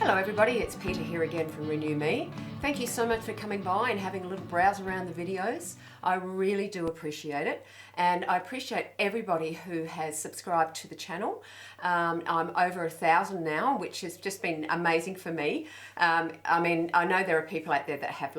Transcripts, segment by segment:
Hello everybody, it's Peta here again from Renew Me. Thank you so much for coming by and having a little browse around the videos. I really do appreciate it, and I appreciate everybody who has subscribed to the channel. I'm over 1,000 now, which has just been amazing for me. I mean, I know there are people out there that have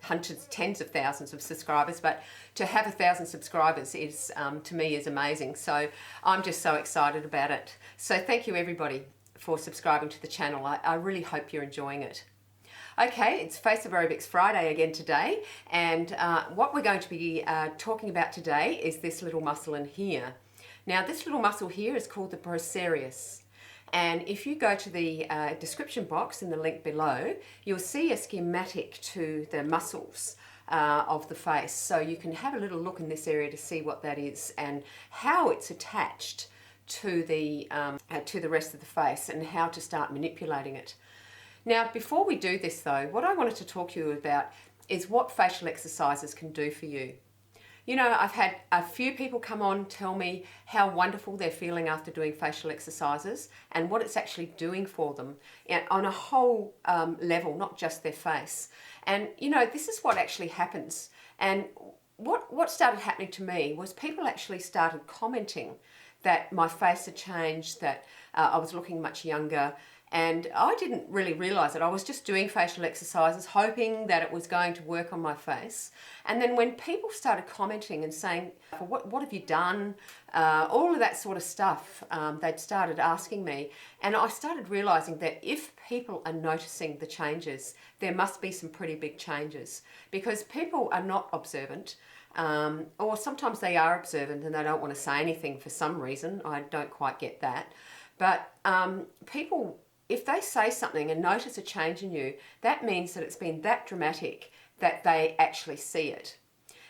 hundreds, tens of thousands of subscribers, but to have 1,000 subscribers is, to me, is amazing. So I'm just so excited about it. So thank you everybody for subscribing to the channel. I really hope you're enjoying it. Okay, it's FACEROBICS Friday again today, and what we're going to be talking about today is this little muscle in here. Now this little muscle here is called the procerus, and if you go to the description box in the link below, you'll see a schematic to the muscles of the face, so you can have a little look in this area to see what that is and how it's attached to the rest of the face and how to start manipulating it. Now, before we do this though, what I wanted to talk to you about is what facial exercises can do for you. You know, I've had a few people come on tell me how wonderful they're feeling after doing facial exercises and what it's actually doing for them on a whole level, not just their face. And you know, this is what actually happens. And what started happening to me was people actually started commenting that my face had changed, that I was looking much younger, and I didn't really realise it. I was just doing facial exercises, hoping that it was going to work on my face. And then when people started commenting and saying, what have you done? All of that sort of stuff, they'd started asking me. And I started realising that if people are noticing the changes, there must be some pretty big changes, because people are not observant. Or sometimes they are observant and they don't want to say anything for some reason. I don't quite get that. But people, if they say something and notice a change in you, that means that it's been that dramatic that they actually see it.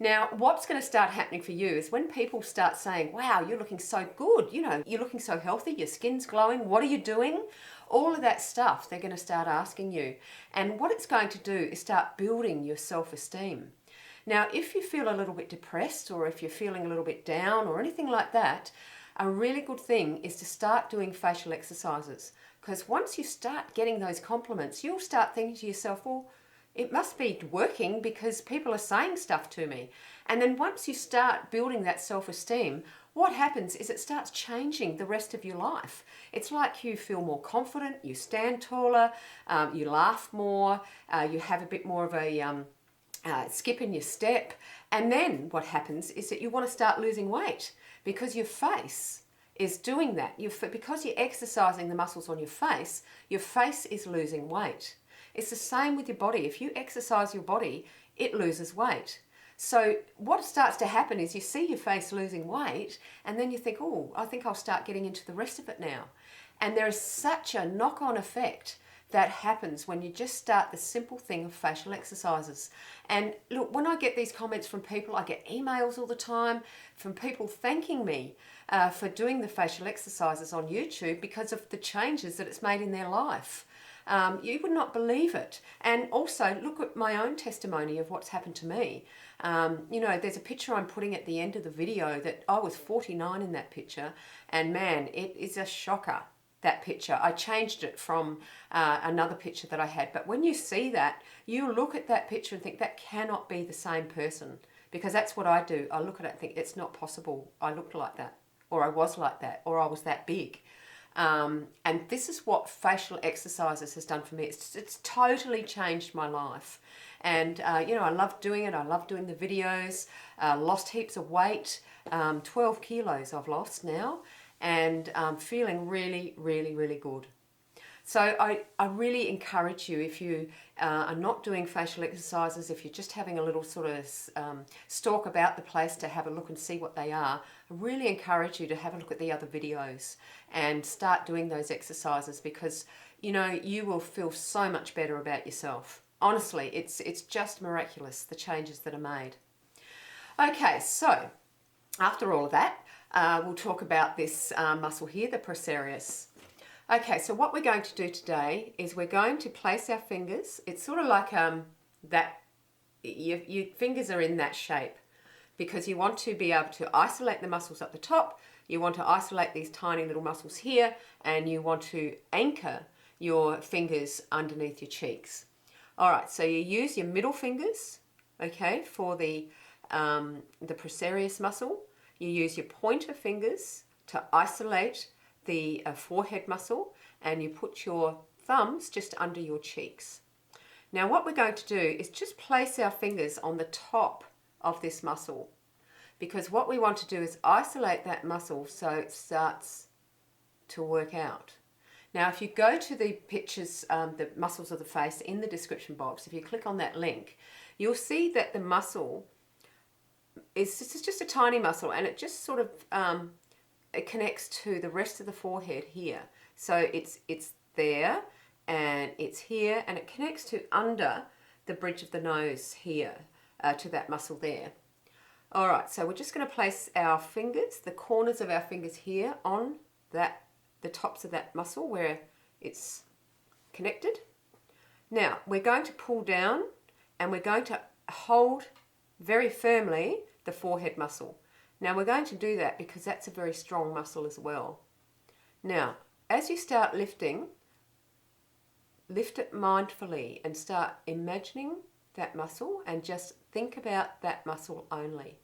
Now, what's going to start happening for you is when people start saying, wow, you're looking so good, you know, you're looking so healthy, your skin's glowing, what are you doing? All of that stuff, they're going to start asking you. And what it's going to do is start building your self-esteem. Now, if you feel a little bit depressed, or if you're feeling a little bit down or anything like that, a really good thing is to start doing facial exercises. Because once you start getting those compliments, you'll start thinking to yourself, well, it must be working because people are saying stuff to me. And then once you start building that self-esteem, what happens is it starts changing the rest of your life. It's like you feel more confident, you stand taller, you laugh more, you have a bit more of a skip in your step, and then what happens is that you want to start losing weight because your face is doing that. Because you're exercising the muscles on your face is losing weight. It's the same with your body. If you exercise your body, it loses weight. So what starts to happen is you see your face losing weight, and then you think, oh, I think I'll start getting into the rest of it now. And there is such a knock-on effect that happens when you just start the simple thing of facial exercises. And look, when I get these comments from people, I get emails all the time from people thanking me for doing the facial exercises on YouTube because of the changes that it's made in their life. You would not believe it. And also look at my own testimony of what's happened to me. You know, there's a picture I'm putting at the end of the video that I was 49 in that picture, and man, it is a shocker. That picture. I changed it from another picture that I had, but when you see that, you look at that picture and think that cannot be the same person, because that's what I do. I look at it and think it's not possible. I looked like that, or I was like that, or I was that big. And this is what facial exercises has done for me. It's totally changed my life. And you know, I love doing it. I love doing the videos. Lost heaps of weight, 12 kilos I've lost now, and feeling really, really, really good. So I really encourage you, if you are not doing facial exercises, if you're just having a little sort of stalk about the place to have a look and see what they are, I really encourage you to have a look at the other videos and start doing those exercises, because you know, you will feel so much better about yourself. Honestly, it's just miraculous, the changes that are made. Okay, so after all of that, we'll talk about this muscle here, the procerus. Okay, so what we're going to do today is we're going to place our fingers. It's sort of like that, your fingers are in that shape, because you want to be able to isolate the muscles at the top, you want to isolate these tiny little muscles here, and you want to anchor your fingers underneath your cheeks. All right, so you use your middle fingers, okay, for the procerus muscle. You use your pointer fingers to isolate the forehead muscle, and you put your thumbs just under your cheeks. Now what we're going to do is just place our fingers on the top of this muscle, because what we want to do is isolate that muscle so it starts to work out. Now if you go to the pictures, the muscles of the face in the description box, if you click on that link, you'll see that the muscle is just a tiny muscle, and it just sort of it connects to the rest of the forehead here. So it's there, and it's here, and it connects to under the bridge of the nose here, to that muscle there. All right, so we're just going to place our fingers, the corners of our fingers here on that, the tops of that muscle where it's connected. Now we're going to pull down, and we're going to hold very firmly the forehead muscle. Now we're going to do that because that's a very strong muscle as well. Now as you start lifting, lift it mindfully and start imagining that muscle, and just think about that muscle only.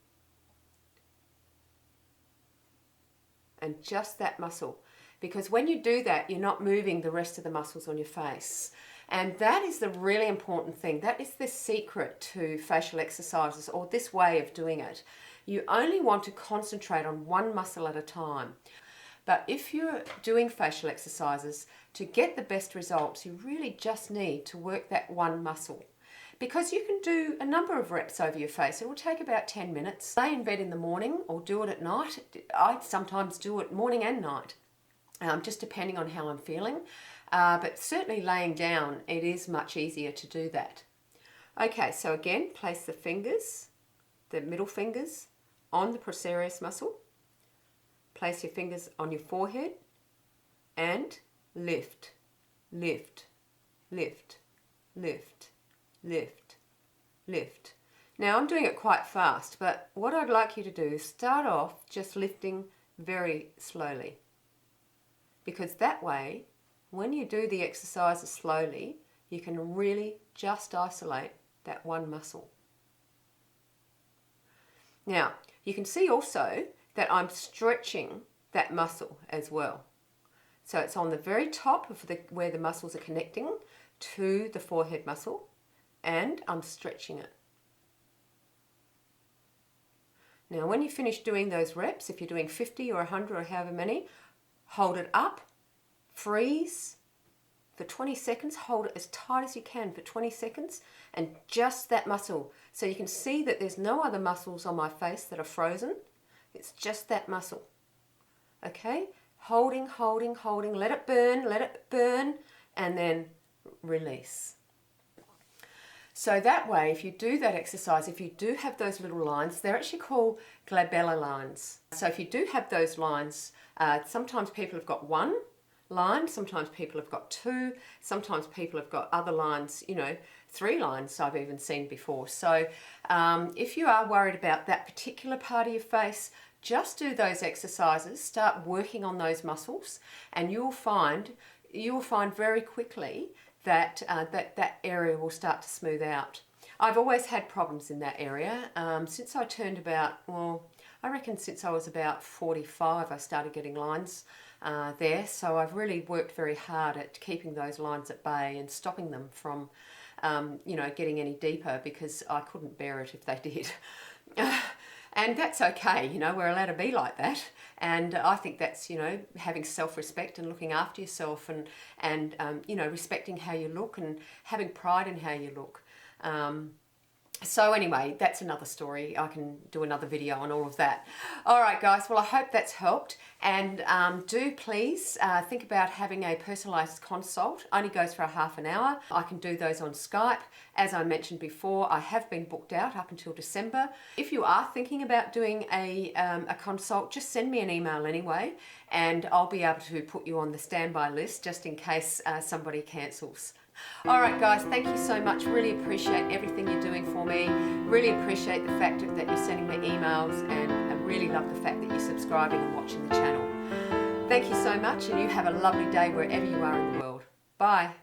And just that muscle. Because when you do that, you're not moving the rest of the muscles on your face. And that is the really important thing. That is the secret to facial exercises, or this way of doing it. You only want to concentrate on one muscle at a time. But if you're doing facial exercises, to get the best results, you really just need to work that one muscle. Because you can do a number of reps over your face. It will take about 10 minutes. Lay in bed in the morning or do it at night. I sometimes do it morning and night, just depending on how I'm feeling. But certainly laying down, it is much easier to do that. Okay, so again, place the fingers, the middle fingers, on the procerus muscle. Place your fingers on your forehead and lift, lift, lift, lift, lift, lift. Now I'm doing it quite fast, but what I'd like you to do is start off just lifting very slowly. Because that way, when you do the exercises slowly, you can really just isolate that one muscle. Now, you can see also that I'm stretching that muscle as well. So it's on the very top of where the muscles are connecting to the forehead muscle, and I'm stretching it. Now when you finish doing those reps, if you're doing 50 or 100 or however many, hold it up, freeze for 20 seconds, hold it as tight as you can for 20 seconds, and just that muscle. So you can see that there's no other muscles on my face that are frozen. It's just that muscle. Okay? Holding, holding, holding, let it burn, and then release. So that way, if you do that exercise, if you do have those little lines, they're actually called glabellar lines. So if you do have those lines, sometimes people have got one line, sometimes people have got two, sometimes people have got other lines, 3 lines I've even seen before. So if you are worried about that particular part of your face, just do those exercises, start working on those muscles, and you'll find very quickly that that area will start to smooth out. I've always had problems in that area. Since I turned about, I reckon since I was about 45, I started getting lines there. So I've really worked very hard at keeping those lines at bay and stopping them from, getting any deeper, because I couldn't bear it if they did. And that's okay, we're allowed to be like that. And I think that's, having self-respect and looking after yourself, and respecting how you look and having pride in how you look. So anyway, that's another story. I can do another video on all of that. All right, guys. Well, I hope that's helped. And do please think about having a personalised consult. Only goes for a half an hour. I can do those on Skype. As I mentioned before, I have been booked out up until December. If you are thinking about doing a consult, just send me an email anyway, and I'll be able to put you on the standby list just in case somebody cancels. All right, guys, thank you so much. Really appreciate everything you're doing for me. Really appreciate the fact that you're sending me emails, and I really love the fact that you're subscribing and watching the channel. Thank you so much, and you have a lovely day wherever you are in the world. Bye.